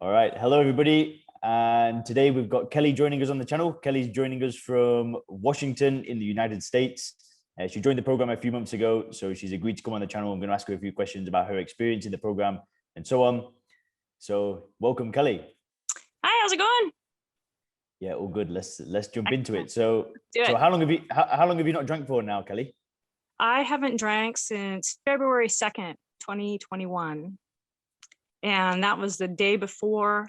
All right. Hello, everybody. And today we've got Kelly joining us on the channel. Kelly's joining us from Washington in the United States. She joined the program a few months ago, so she's agreed to come on the channel. I'm going to ask her a few questions about her experience in the program and so on. So welcome, Kelly. Hi, how's it going? Yeah, all good. Let's jump into it. So how long have you not drank for now, Kelly? I haven't drank since February 2nd, 2021. And that was the day before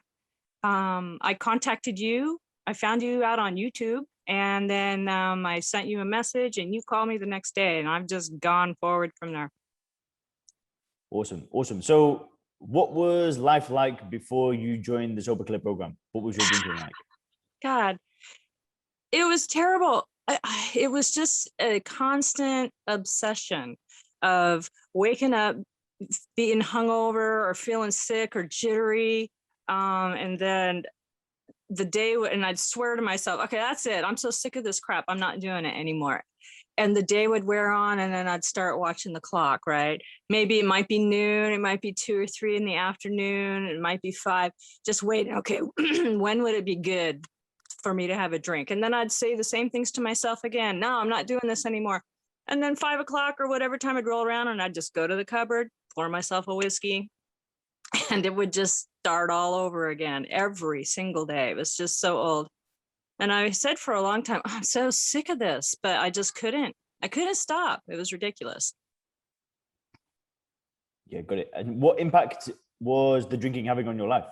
I contacted you. I found you out on YouTube, and then I sent you a message and you called me the next day, and I've just gone forward from there. Awesome. Awesome. So what was life like before you joined the Soberclear program? What was your drinking like? God, it was terrible. It was just a constant obsession of waking up, being hungover or feeling sick or jittery. And then the day, and I'd swear to myself, okay, that's it. I'm so sick of this crap. I'm not doing it anymore. And the day would wear on, and then I'd start watching the clock, right? Maybe it might be noon, it might be 2 or 3 in the afternoon, it might be 5, just waiting, okay, when would it be good for me to have a drink? And then I'd say the same things to myself again. No, I'm not doing this anymore. And then 5 o'clock or whatever time I'd roll around, and I'd just go to the cupboard, pour myself a whiskey, and it would just start all over again every single day. It was just so old. And I said for a long time, I'm so sick of this, but I just couldn't. I couldn't stop. It was ridiculous. Yeah, got it. And what impact was the drinking having on your life?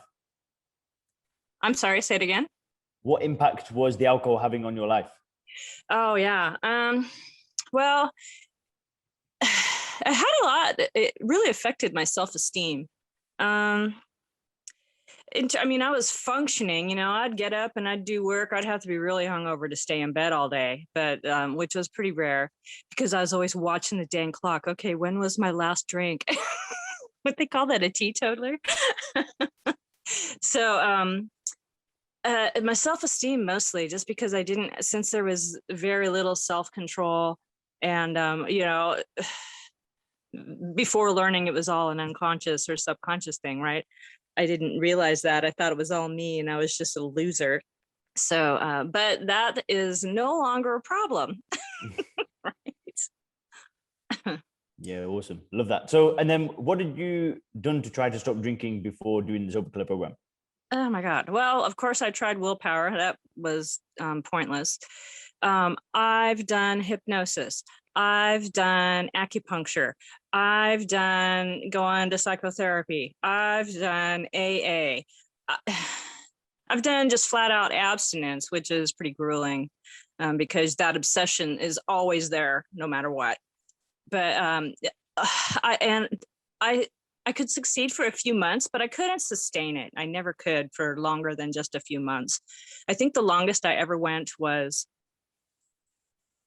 I'm sorry, say it again. What impact was the alcohol having on your life? Oh, yeah. Well, it had a lot. It really affected my self-esteem. I mean, I was functioning, you know, I'd get up and I'd do work. I'd have to be really hungover to stay in bed all day, but which was pretty rare because I was always watching the dang clock. Okay, when was my last drink? What they call that, a teetotaler? So my self-esteem mostly, just because I didn't, since there was very little self-control, and you know, before learning it was all an unconscious or subconscious thing, right? I didn't realize that. I thought it was all me and I was just a loser. So, but that is no longer a problem. Right? Yeah, awesome. Love that. So, and then what did you done to try to stop drinking before doing the Zopa Club program? Oh my God. Well, of course I tried willpower. That was pointless. I've done hypnosis. I've done acupuncture. I've done going to psychotherapy. I've done AA. I've done just flat out abstinence, which is pretty grueling because that obsession is always there no matter what. But I could succeed for a few months, but I couldn't sustain it. I never could for longer than just a few months. I think the longest I ever went was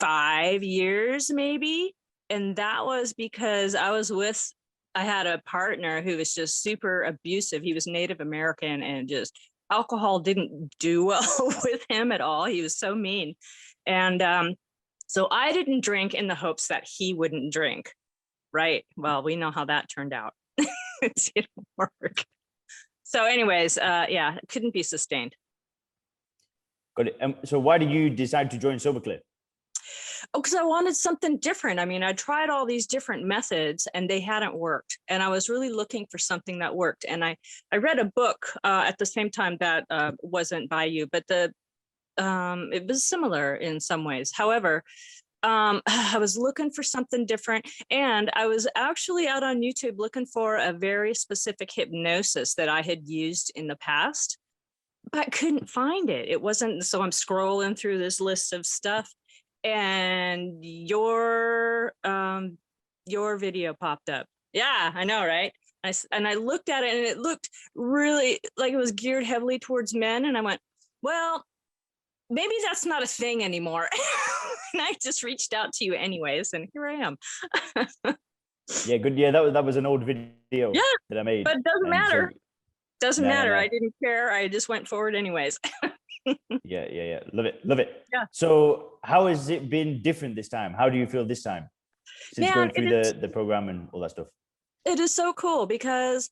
5 years maybe. And that was because I had a partner who was just super abusive. He was Native American, and just alcohol didn't do well with him at all. He was so mean. And so I didn't drink in the hopes that he wouldn't drink. Right. Well, we know how that turned out. It didn't work. So anyways, yeah, it couldn't be sustained. Got it. So why did you decide to join Soberclear? Oh, because I wanted something different. I mean, I tried all these different methods and they hadn't worked. And I was really looking for something that worked. And I read a book at the same time that wasn't by you, but it was similar in some ways. However, I was looking for something different. And I was actually out on YouTube looking for a very specific hypnosis that I had used in the past, but I couldn't find it. It wasn't, so I'm scrolling through this list of stuff, and your video popped up. Yeah, I know, right? And I looked at it and it looked really like it was geared heavily towards men. And I went, well, maybe that's not a thing anymore. And I just reached out to you anyways, and here I am. Yeah, good. Yeah, that was an old video that I made. But it doesn't matter. So, doesn't matter. I didn't care. I just went forward anyways. Yeah. Love it. Yeah. So how has it been different this time? How do you feel this time since going through the program and all that stuff? It is so cool because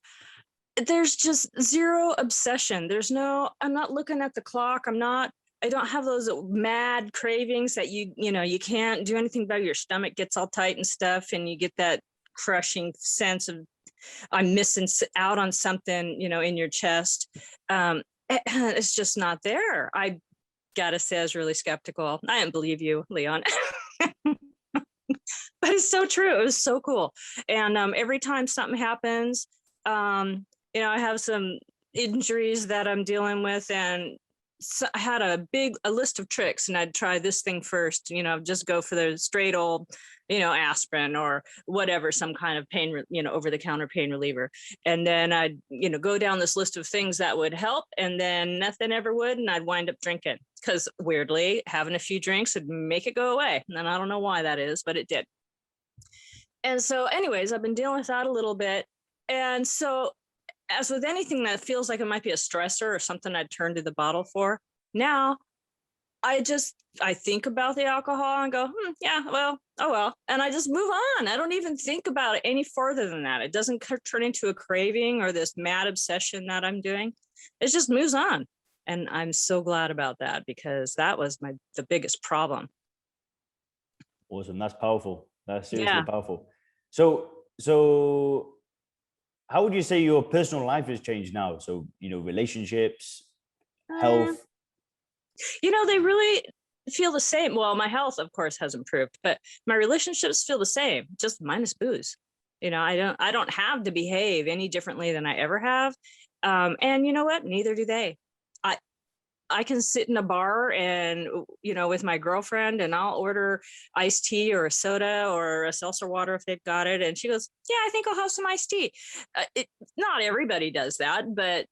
there's just zero obsession. I'm not looking at the clock. I don't have those mad cravings that you can't do anything about. Your stomach gets all tight and stuff, and you get that crushing sense of I'm missing out on something, in your chest. It's just not there. I gotta say, I was really skeptical. I didn't believe you, Leon. But it's so true. It was so cool. And every time something happens, I have some injuries that I'm dealing with, and so I had a list of tricks, and I'd try this thing first, just go for the straight old, aspirin or whatever, some kind of pain, over the counter pain reliever. And then I'd, go down this list of things that would help, and then nothing ever would. And I'd wind up drinking, because weirdly, having a few drinks would make it go away. And I don't know why that is, but it did. And so anyways, I've been dealing with that a little bit. And so, as with anything that feels like it might be a stressor or something I'd turn to the bottle for, now I think about the alcohol and go, yeah, well, oh well. And I just move on. I don't even think about it any further than that. It doesn't turn into a craving or this mad obsession that I'm doing. It just moves on. And I'm so glad about that, because that was the biggest problem. Awesome. That's powerful. That's seriously powerful. So how would you say your personal life has changed now? So, relationships, health. They really feel the same. Well, my health, of course, has improved, but my relationships feel the same, just minus booze. I don't have to behave any differently than I ever have. And you know what? Neither do they. I can sit in a bar and, with my girlfriend, and I'll order iced tea or a soda or a seltzer water if they've got it. And she goes, yeah, I think I'll have some iced tea. Not everybody does that, but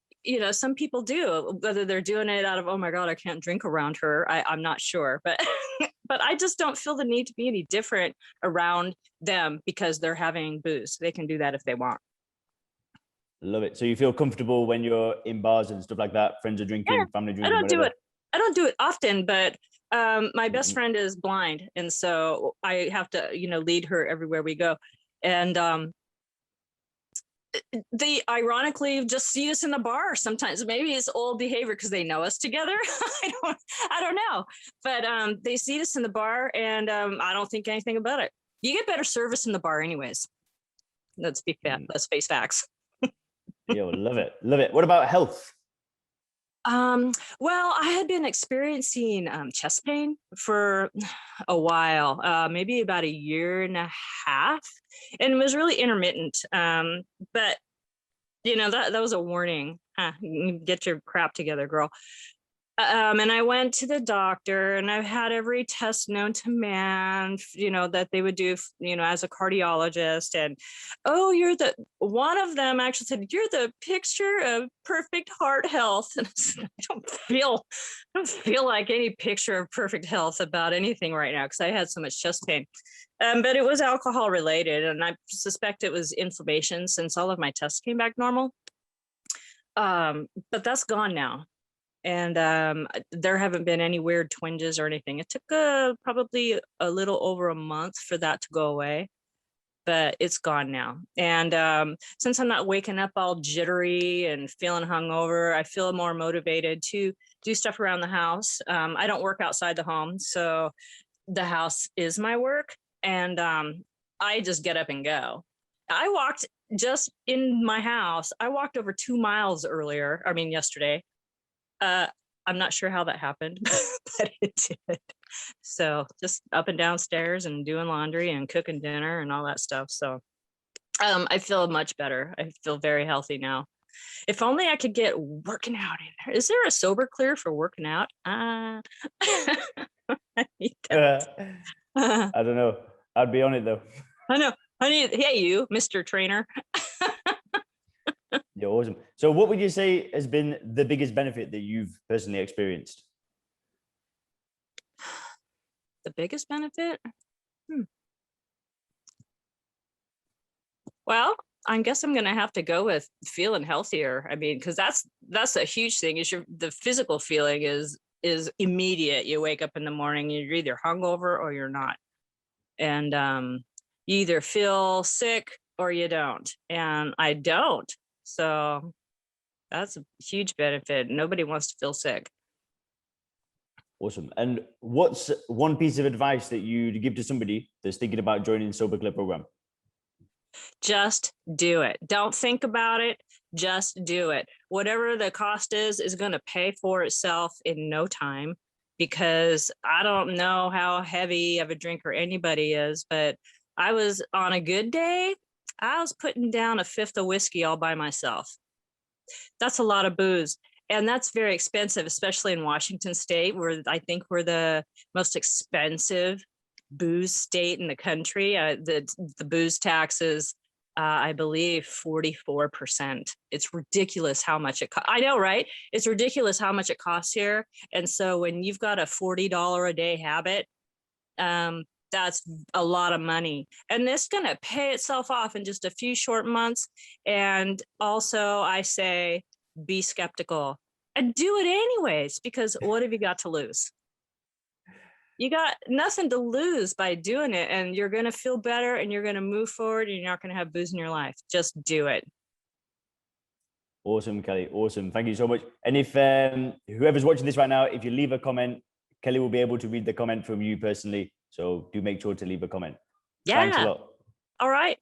some people do, whether they're doing it out of, oh my God, I can't drink around her. I'm not sure, but, but I just don't feel the need to be any different around them because they're having booze. They can do that if they want. Love it. So you feel comfortable when you're in bars and stuff like that, friends are drinking, family drinking, I don't do it often, but my best friend is blind. And so I have to, lead her everywhere we go. And they ironically just see us in the bar sometimes. Maybe it's old behavior because they know us together. I don't know. But they see us in the bar, and I don't think anything about it. You get better service in the bar anyways. Let's face facts. Yo, love it. Love it. What about health? Well, I had been experiencing chest pain for a while, maybe about a year and a half, and it was really intermittent. But that was a warning. Get your crap together, girl. And I went to the doctor, and I've had every test known to man, that they would do, as a cardiologist. And one of them actually said, you're the picture of perfect heart health. And I don't feel like any picture of perfect health about anything right now, because I had so much chest pain. But it was alcohol related, and I suspect it was inflammation since all of my tests came back normal. But that's gone now. And there haven't been any weird twinges or anything. It took probably a little over a month for that to go away, but it's gone now. And since I'm not waking up all jittery and feeling hungover, I feel more motivated to do stuff around the house. I don't work outside the home, so the house is my work, and I just get up and go. I walked just in my house. I walked over 2 miles yesterday. I'm not sure how that happened, but it did. So just up and down stairs and doing laundry and cooking dinner and all that stuff. So I feel much better. I feel very healthy now. If only I could get working out in there. Is there a Soberclear for working out? I need that. I don't know. I'd be on it though. I know. Hey, you, Mr. Trainer. You're awesome. So what would you say has been the biggest benefit that you've personally experienced? The biggest benefit? Well, I guess I'm going to have to go with feeling healthier. I mean, because that's a huge thing. The physical feeling is immediate. You wake up in the morning, you're either hungover or you're not. And you either feel sick or you don't. And I don't. So That's a huge benefit. Nobody wants to feel sick. Awesome. And what's one piece of advice that you'd give to somebody that's thinking about joining the Soberclear program? Just do it. Don't think about it. Just do it. Whatever the cost is going to pay for itself in no time, because I don't know how heavy of a drinker anybody is, but I was on a good day, I was putting down a fifth of whiskey all by myself. That's a lot of booze. And that's very expensive, especially in Washington State, where I think we're the most expensive booze state in the country. The booze taxes, I believe 44%. It's ridiculous how much it costs. I know, right? It's ridiculous how much it costs here. And so when you've got a $40 a day habit, that's a lot of money. And it's going to pay itself off in just a few short months. And also, I say, be skeptical and do it anyways, because what have you got to lose? You got nothing to lose by doing it, and you're going to feel better and you're going to move forward and you're not going to have booze in your life. Just do it. Awesome, Kelly. Awesome. Thank you so much. And if whoever's watching this right now, if you leave a comment, Kelly will be able to read the comment from you personally. So do make sure to leave a comment. Yeah. Thanks a lot. All right.